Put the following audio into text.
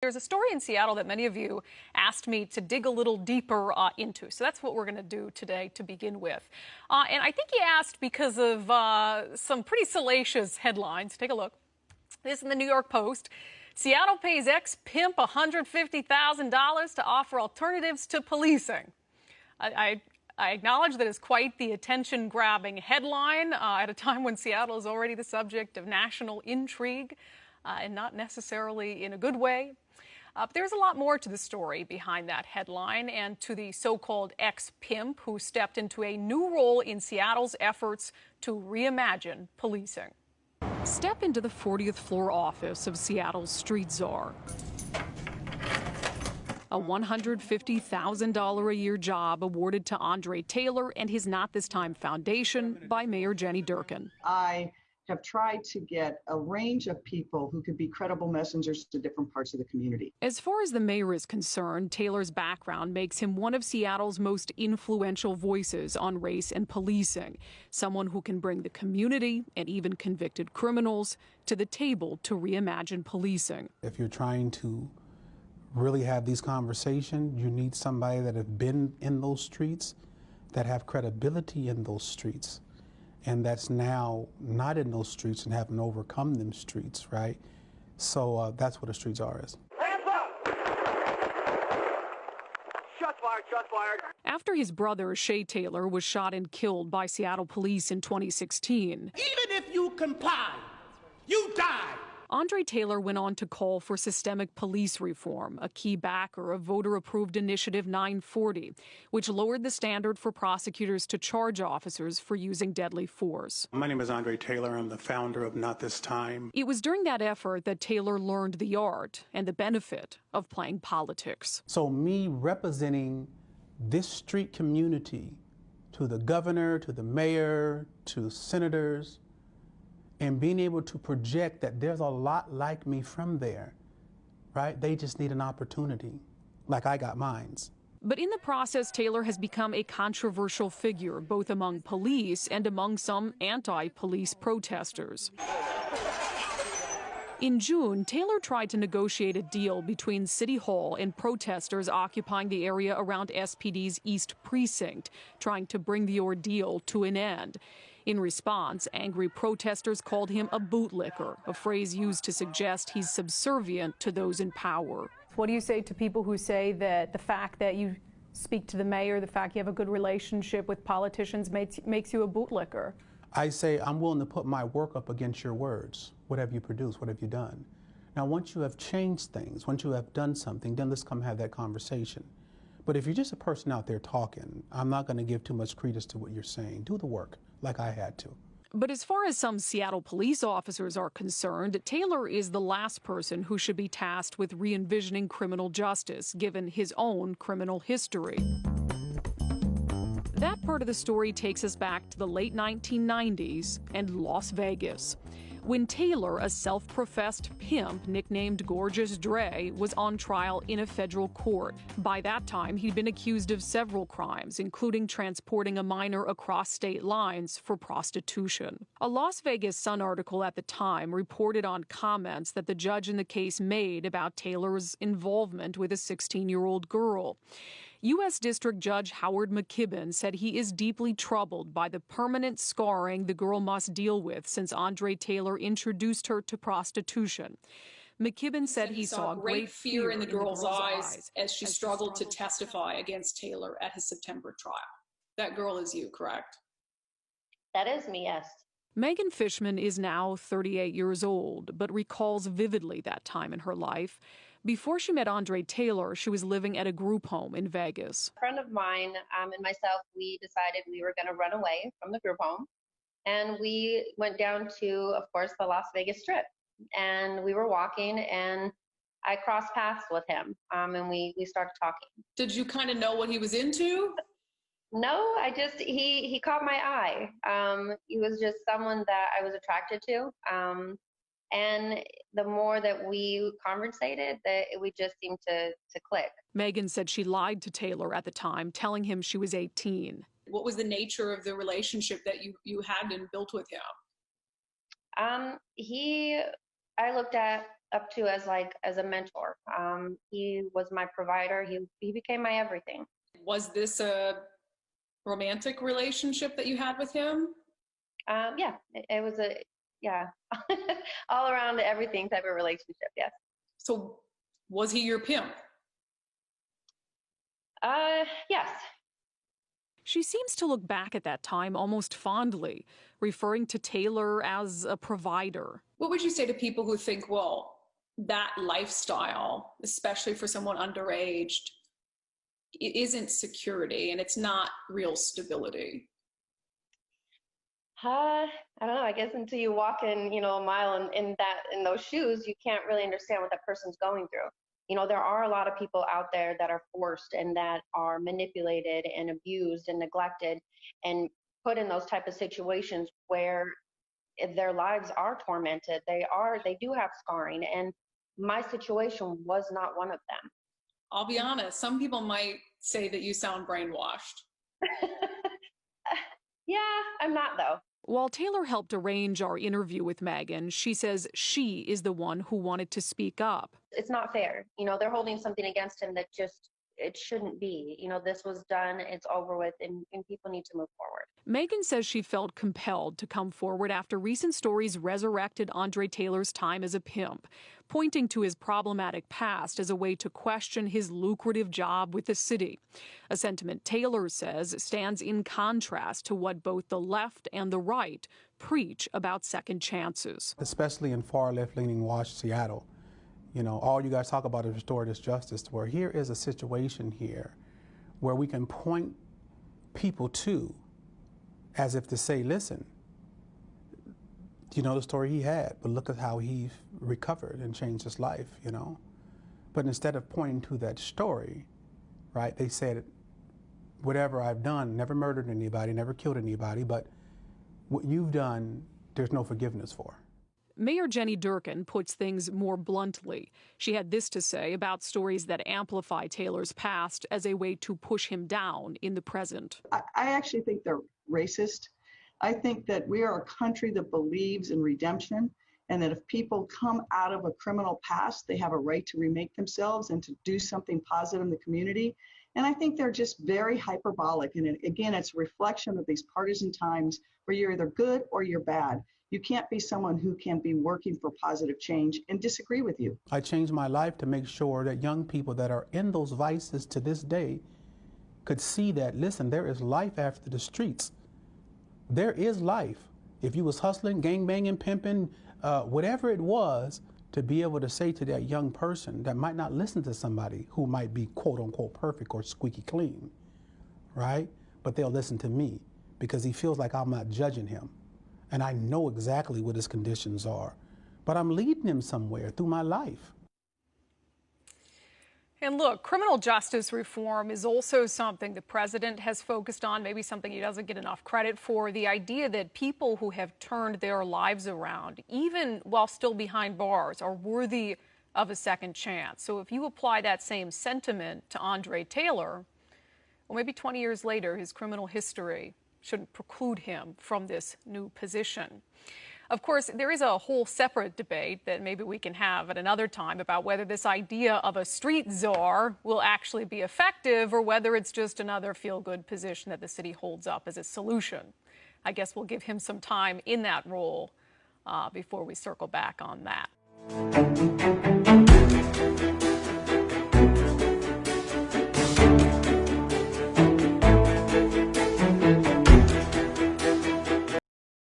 There's a story in Seattle that many of you asked me to dig a little deeper into. So that's what we're going to do today to begin with. And I think you asked because of some pretty salacious headlines. Take a look. This in the New York Post. Seattle pays ex-pimp $150,000 to offer alternatives to policing. I acknowledge that it's quite the attention-grabbing headline at a time when Seattle is already the subject of national intrigue, and not necessarily in a good way. But there's a lot more to the story behind that headline and to the so-called ex-pimp who stepped into a new role in Seattle's efforts to reimagine policing. Step into the 40th floor office of Seattle's street czar. A $150,000 a year job awarded to Andre Taylor and his Not This Time Foundation by Mayor Jenny Durkin. I have tried to get a range of people who could be credible messengers to different parts of the community. As far as the mayor is concerned, Taylor's background makes him one of Seattle's most influential voices on race and policing, someone who can bring the community and even convicted criminals to the table to reimagine policing. If you're trying to really have these conversations, you need somebody that have been in those streets, that have credibility in those streets, and that's now not in those streets and haven't overcome them streets, right? So that's what a street czar is. Hands up! Shots fired, shots fired. After his brother, Shay Taylor, was shot and killed by Seattle police in 2016. Even if you comply, you die. Andre Taylor went on to call for systemic police reform, a key backer of voter-approved Initiative 940, which lowered the standard for prosecutors to charge officers for using deadly force. My name is Andre Taylor. I'm the founder of Not This Time. It was during that effort that Taylor learned the art and the benefit of playing politics. So me representing this street community to the governor, to the mayor, to senators, and being able to project that there's a lot like me from there, right? They just need an opportunity, like I got mines. But in the process, Taylor has become a controversial figure, both among police and among some anti-police protesters. In June, Taylor tried to negotiate a deal between City Hall and protesters occupying the area around SPD's East Precinct, trying to bring the ordeal to an end. In response, angry protesters called him a bootlicker, a phrase used to suggest he's subservient to those in power. What do you say to people who say that the fact that you speak to the mayor, the fact you have a good relationship with politicians makes you a bootlicker? I say I'm willing to put my work up against your words. What have you produced? What have you done? Now, once you have changed things, once you have done something, then let's come have that conversation. But if you're just a person out there talking, I'm not going to give too much credence to what you're saying. Do the work, like I had to. But as far as some Seattle police officers are concerned, Taylor is the last person who should be tasked with re-envisioning criminal justice, given his own criminal history. That part of the story takes us back to the late 1990s and Las Vegas, when Taylor, a self-professed pimp nicknamed Gorgeous Dre, was on trial in a federal court. By that time, he'd been accused of several crimes, including transporting a minor across state lines for prostitution. A Las Vegas Sun article at the time reported on comments that the judge in the case made about Taylor's involvement with a 16-year-old girl. U.S. District Judge Howard McKibbin said he is deeply troubled by the permanent scarring the girl must deal with since Andre Taylor introduced her to prostitution. McKibbin said he saw great fear in the girl's eyes as she struggled to testify against Taylor at his September trial. That girl is you, correct? That is me, yes. Megan Fishman is now 38 years old, but recalls vividly that time in her life. Before she met Andre Taylor, she was living at a group home in Vegas. A friend of mine and myself, we decided we were going to run away from the group home. And we went down to, of course, the Las Vegas Strip. And we were walking, and I crossed paths with him, and we started talking. Did you kind of know what he was into? No, he caught my eye. He was just someone that I was attracted to. And the more that we conversated, we just seemed to click. Megan said she lied to Taylor at the time, telling him she was 18. What was the nature of the relationship that you had and built with him? I looked at up to as a mentor. He was my provider. He became my everything. Was this a romantic relationship that you had with him? Yeah, it was all around everything type of relationship. Yes. So was he your pimp? Yes. She seems to look back at that time almost fondly, referring to Taylor as a provider. What would you say to people who think, well, that lifestyle, especially for someone underage, it isn't security and it's not real stability? I don't know. I guess until you walk in, a mile in those shoes, you can't really understand what that person's going through. There are a lot of people out there that are forced and that are manipulated and abused and neglected and put in those type of situations where their lives are tormented. They do have scarring, and my situation was not one of them. I'll be honest, some people might say that you sound brainwashed. Yeah, I'm not though. While Taylor helped arrange our interview with Megan, she says she is the one who wanted to speak up. It's not fair. They're holding something against him that it shouldn't be. This was done, it's over with, and people need to move forward. Megan says she felt compelled to come forward after recent stories resurrected Andre Taylor's time as a pimp, pointing to his problematic past as a way to question his lucrative job with the city. A sentiment Taylor says stands in contrast to what both the left and the right preach about second chances. Especially in far left-leaning Seattle. All you guys talk about is restorative justice, where here is a situation here where we can point people to as if to say, listen, you know the story he had, but look at how he recovered and changed his life, But instead of pointing to that story, right, they said, whatever I've done, never murdered anybody, never killed anybody, but what you've done, there's no forgiveness for. Mayor Jenny Durkin puts things more bluntly. She had this to say about stories that amplify Taylor's past as a way to push him down in the present. I actually think they're racist. I think that we are a country that believes in redemption, and that if people come out of a criminal past, they have a right to remake themselves and to do something positive in the community. And I think they're just very hyperbolic. And again, it's a reflection of these partisan times where you're either good or you're bad. You can't be someone who can be working for positive change and disagree with you. I changed my life to make sure that young people that are in those vices to this day could see that, listen, there is life after the streets. There is life. If you was hustling, gangbanging, pimping, whatever it was, to be able to say to that young person that might not listen to somebody who might be quote unquote perfect or squeaky clean, right? But they'll listen to me because he feels like I'm not judging him. And I know exactly what his conditions are, but I'm leading him somewhere through my life. And look, criminal justice reform is also something the president has focused on, maybe something he doesn't get enough credit for. The idea that people who have turned their lives around, even while still behind bars, are worthy of a second chance. So if you apply that same sentiment to Andre Taylor, well, maybe 20 years later, his criminal history shouldn't preclude him from this new position. Of course, there is a whole separate debate that maybe we can have at another time about whether this idea of a street czar will actually be effective or whether it's just another feel-good position that the city holds up as a solution. I guess we'll give him some time in that role before we circle back on that.